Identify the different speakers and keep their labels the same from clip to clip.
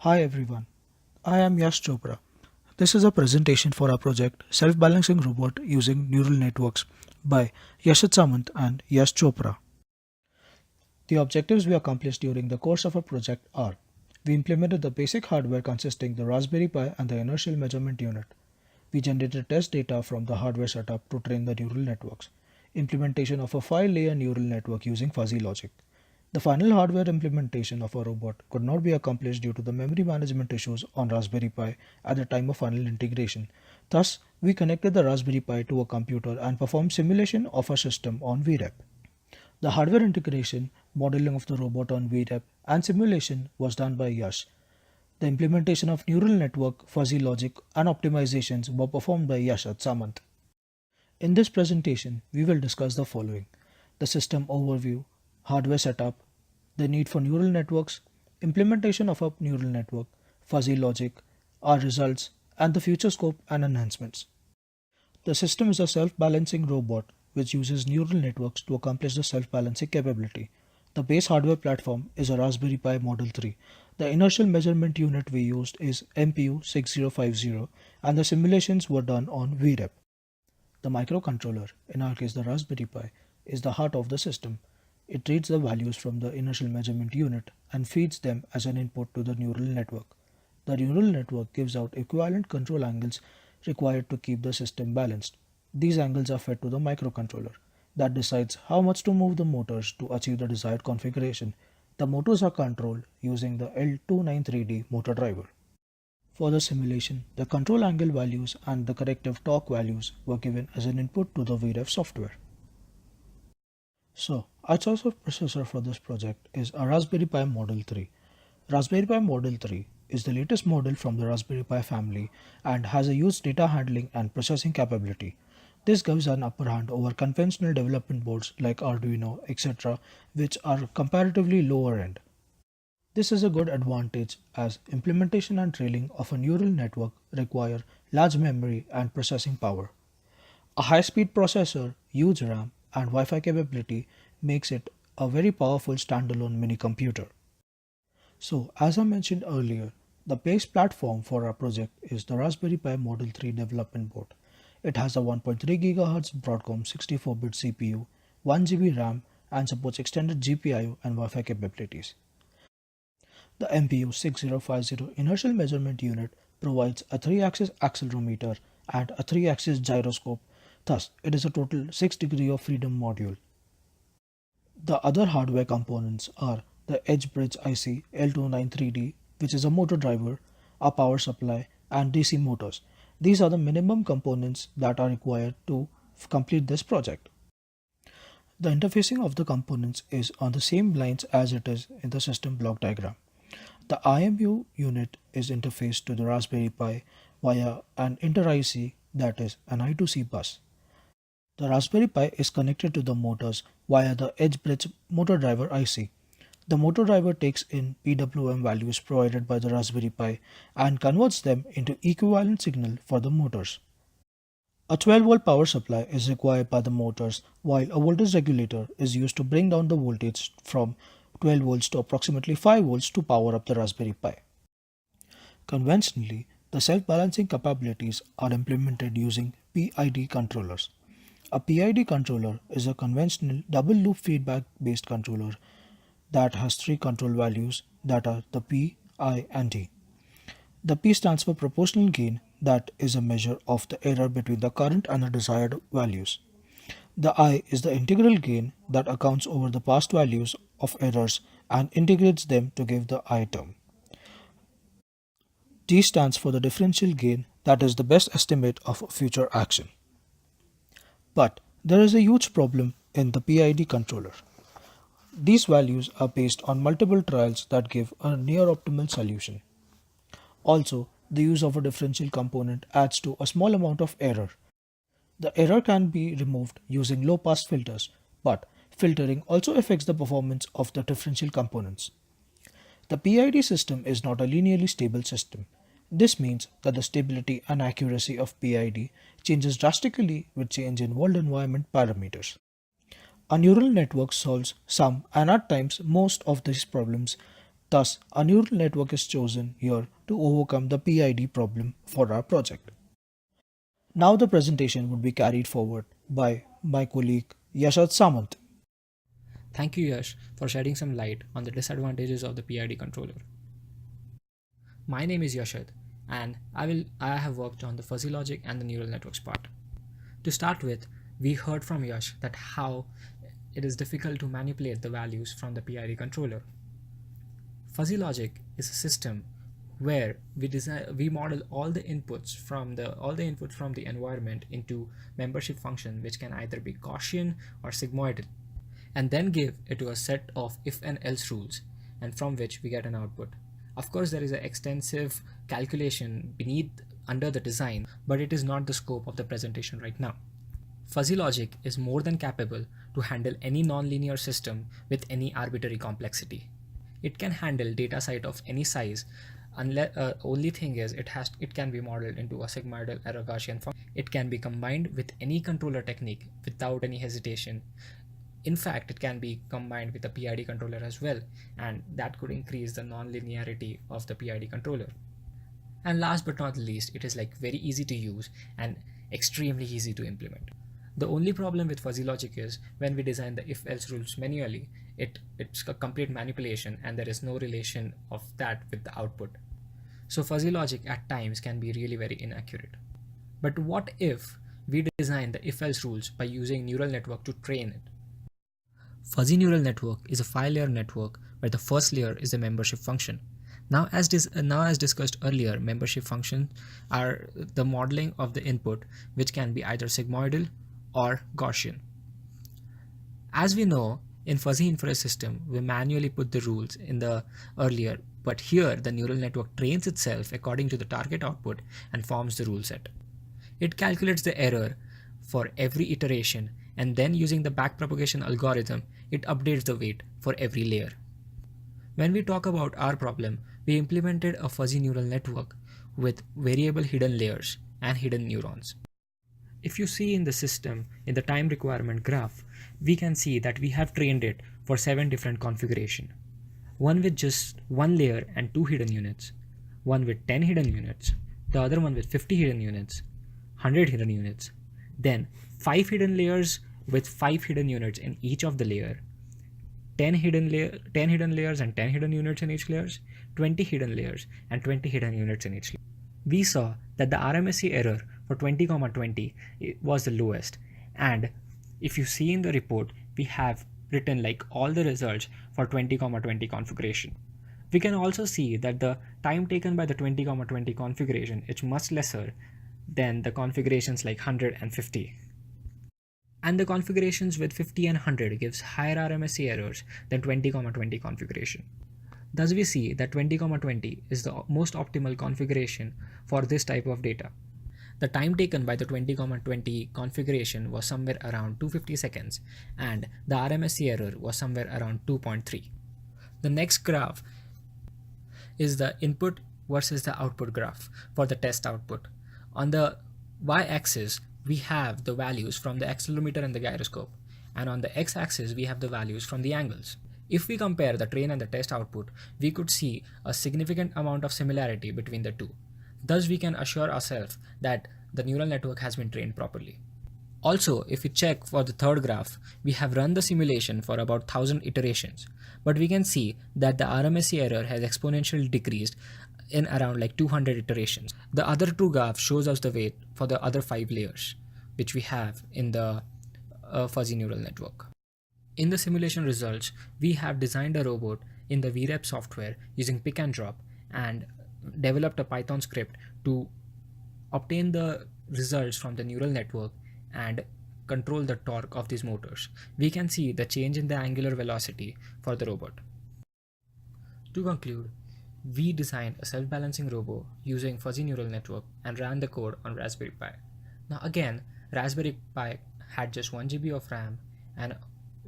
Speaker 1: Hi everyone, I am Yash Chopra. This is a presentation for our project Self-Balancing Robot Using Neural Networks by Yashad Samant and Yash Chopra. The objectives we accomplished during the course of our project are: we implemented the basic hardware consisting the Raspberry Pi and the inertial measurement unit. We generated test data from the hardware setup to train the neural networks. Implementation of a 5-layer neural network using fuzzy logic. The final hardware implementation of a robot could not be accomplished due to the memory management issues on Raspberry Pi at the time of final integration. Thus, we connected the Raspberry Pi to a computer and performed simulation of a system on VREP. The hardware integration, modeling of the robot on VREP, and simulation was done by Yash. The implementation of neural network, fuzzy logic, and optimizations were performed by Yashad Samant. In this presentation, we will discuss the following: the system overview, hardware setup, the need for neural networks, implementation of a neural network, fuzzy logic, our results, and the future scope and enhancements. The system is a self-balancing robot which uses neural networks to accomplish the self-balancing capability. The base hardware platform is a Raspberry Pi Model 3. The inertial measurement unit we used is MPU 6050 and the simulations were done on VREP. The microcontroller, in our case the Raspberry Pi, is the heart of the system. It reads the values from the inertial measurement unit and feeds them as an input to the neural network. The neural network gives out equivalent control angles required to keep the system balanced. These angles are fed to the microcontroller that decides how much to move the motors to achieve the desired configuration. The motors are controlled using the L293D motor driver. For the simulation, the control angle values and the corrective torque values were given as an input to the VREF software. So, our choice of processor for this project is a Raspberry Pi Model 3. Raspberry Pi Model 3 is the latest model from the Raspberry Pi family and has a huge data handling and processing capability. This gives an upper hand over conventional development boards like Arduino, etc., which are comparatively lower end. This is a good advantage as implementation and training of a neural network require large memory and processing power. A high-speed processor, huge RAM, and Wi-Fi capability makes it a very powerful standalone mini computer. So, as I mentioned earlier, the base platform for our project is the Raspberry Pi Model 3 development board. It has a 1.3 GHz Broadcom 64-bit CPU, 1 GB RAM, and supports extended GPIO and Wi-Fi capabilities. The MPU 6050 inertial measurement unit provides a 3-axis accelerometer and a 3-axis gyroscope. Thus, it is a total 6 degree of freedom module. The other hardware components are the Edge Bridge IC L293D, which is a motor driver, a power supply, and DC motors. These are the minimum components that are required to complete this project. The interfacing of the components is on the same lines as it is in the system block diagram. The IMU unit is interfaced to the Raspberry Pi via an inter-IC, that is an I2C bus. The Raspberry Pi is connected to the motors via the Edge Bridge motor driver IC. The motor driver takes in PWM values provided by the Raspberry Pi and converts them into equivalent signal for the motors. A 12-volt power supply is required by the motors, while a voltage regulator is used to bring down the voltage from 12 volts to approximately 5 volts to power up the Raspberry Pi. Conventionally, the self-balancing capabilities are implemented using PID controllers. A PID controller is a conventional double-loop feedback-based controller that has three control values that are the P, I, and D. The P stands for proportional gain, that is a measure of the error between the current and the desired values. The I is the integral gain that accounts over the past values of errors and integrates them to give the I term. D stands for the differential gain, that is the best estimate of future action. But there is a huge problem in the PID controller. These values are based on multiple trials that give a near optimal solution. Also, the use of a differential component adds to a small amount of error. The error can be removed using low pass filters, but filtering also affects the performance of the differential components. The PID system is not a linearly stable system. This means that the stability and accuracy of PID changes drastically with change in world environment parameters. A neural network solves some and at times most of these problems Thus, a neural network is chosen here to overcome the PID problem for our project. Now the presentation would be carried forward by my colleague Yashad Samant.
Speaker 2: Thank you, Yash, for shedding some light on the disadvantages of the PID controller. My name is Yashad, and I have worked on the fuzzy logic and the neural networks part. To start with, we heard from Yash that how it is difficult to manipulate the values from the PID controller. Fuzzy logic is a system where we model all the inputs from the environment into membership function, which can either be Gaussian or sigmoidal, and then give it to a set of if and else rules, and from which we get an output. Of course, there is an extensive calculation beneath under the design, but it is not the scope of the presentation right now. Fuzzy logic is more than capable to handle any nonlinear system with any arbitrary complexity. It can handle data set of any size. Unless only thing is it can be modeled into a sigmoidal or a Gaussian function. It can be combined with any controller technique without any hesitation. In fact, it can be combined with a PID controller as well, and that could increase the non-linearity of the PID controller. And last but not least, it is like very easy to use and extremely easy to implement. The only problem with fuzzy logic is when we design the if-else rules manually, it's a complete manipulation and there is no relation of that with the output. So fuzzy logic at times can be really very inaccurate. But what if we design the if-else rules by using neural network to train it? Fuzzy neural network is a 5-layer network where the first layer is the membership function. Now as discussed earlier, membership functions are the modeling of the input, which can be either sigmoidal or Gaussian. As we know, in fuzzy inference system, we manually put the rules in the earlier, but here the neural network trains itself according to the target output and forms the rule set. It calculates the error for every iteration, and then using the backpropagation algorithm, it updates the weight for every layer. When we talk about our problem, we implemented a fuzzy neural network with variable hidden layers and hidden neurons. If you see in the system, in the time requirement graph, we can see that we have trained it for 7 different configurations. One with just 1 layer and 2 hidden units, one with 10 hidden units, the other one with 50 hidden units, 100 hidden units, then 5 hidden layers with 5 hidden units in each of the layer, 10 hidden layers and 10 hidden units in each layers, 20 hidden layers and 20 hidden units in each layer. We saw that the RMSE error for 20,20 was the lowest, and if you see in the report, we have written like all the results for 20,20 configuration. We can also see that the time taken by the 20,20 configuration is much lesser than the configurations like 100 and 50. And the configurations with 50 and 100 gives higher RMSE errors than 20,20 configuration. Thus we see that 20,20 is the most optimal configuration for this type of data. The time taken by the 20,20 configuration was somewhere around 250 seconds, and the RMSE error was somewhere around 2.3. The next graph is the input versus the output graph for the test output. On the y-axis, we have the values from the accelerometer and the gyroscope, and on the x-axis, we have the values from the angles. If we compare the train and the test output, we could see a significant amount of similarity between the two. Thus, we can assure ourselves that the neural network has been trained properly. Also, if we check for the third graph, we have run the simulation for about 1000 iterations, but we can see that the RMSE error has exponentially decreased in around like 200 iterations. The other two graphs shows us the weight for the other 5 layers, which we have in the fuzzy neural network. In the simulation results, we have designed a robot in the VREP software using pick and drop and developed a Python script to obtain the results from the neural network and control the torque of these motors. We can see the change in the angular velocity for the robot. To conclude, we designed a self-balancing robot using fuzzy neural network and ran the code on Raspberry Pi. Now again, Raspberry Pi had just 1 GB of RAM, and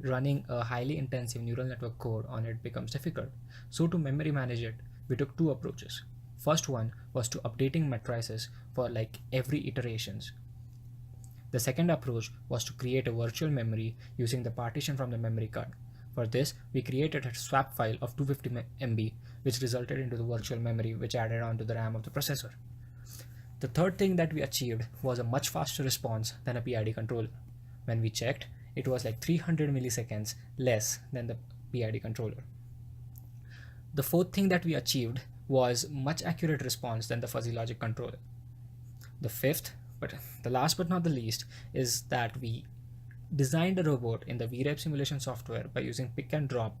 Speaker 2: running a highly intensive neural network code on it becomes difficult. So to memory manage it, we took 2 approaches. First one was to updating matrices for like every iterations. The second approach was to create a virtual memory using the partition from the memory card. For this, we created a swap file of 250 MB which resulted into the virtual memory which added on to the RAM of the processor. The third thing that we achieved was a much faster response than a PID controller. When we checked, it was like 300 milliseconds less than the PID controller. The fourth thing that we achieved was much accurate response than the fuzzy logic controller. The fifth, but the last but not the least, is that we designed a robot in the VREP simulation software by using pick and drop.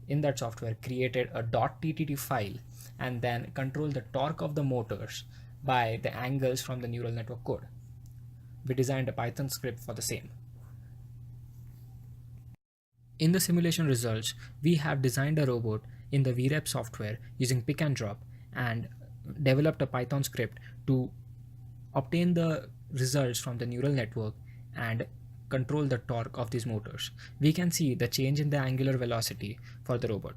Speaker 2: In that software, created a .ttt file and then control the torque of the motors by the angles from the neural network code. We designed a Python script for the same. In the simulation results, we have designed a robot in the VREP software using pick and drop and developed a Python script to obtain the results from the neural network and control the torque of these motors. We can see the change in the angular velocity for the robot.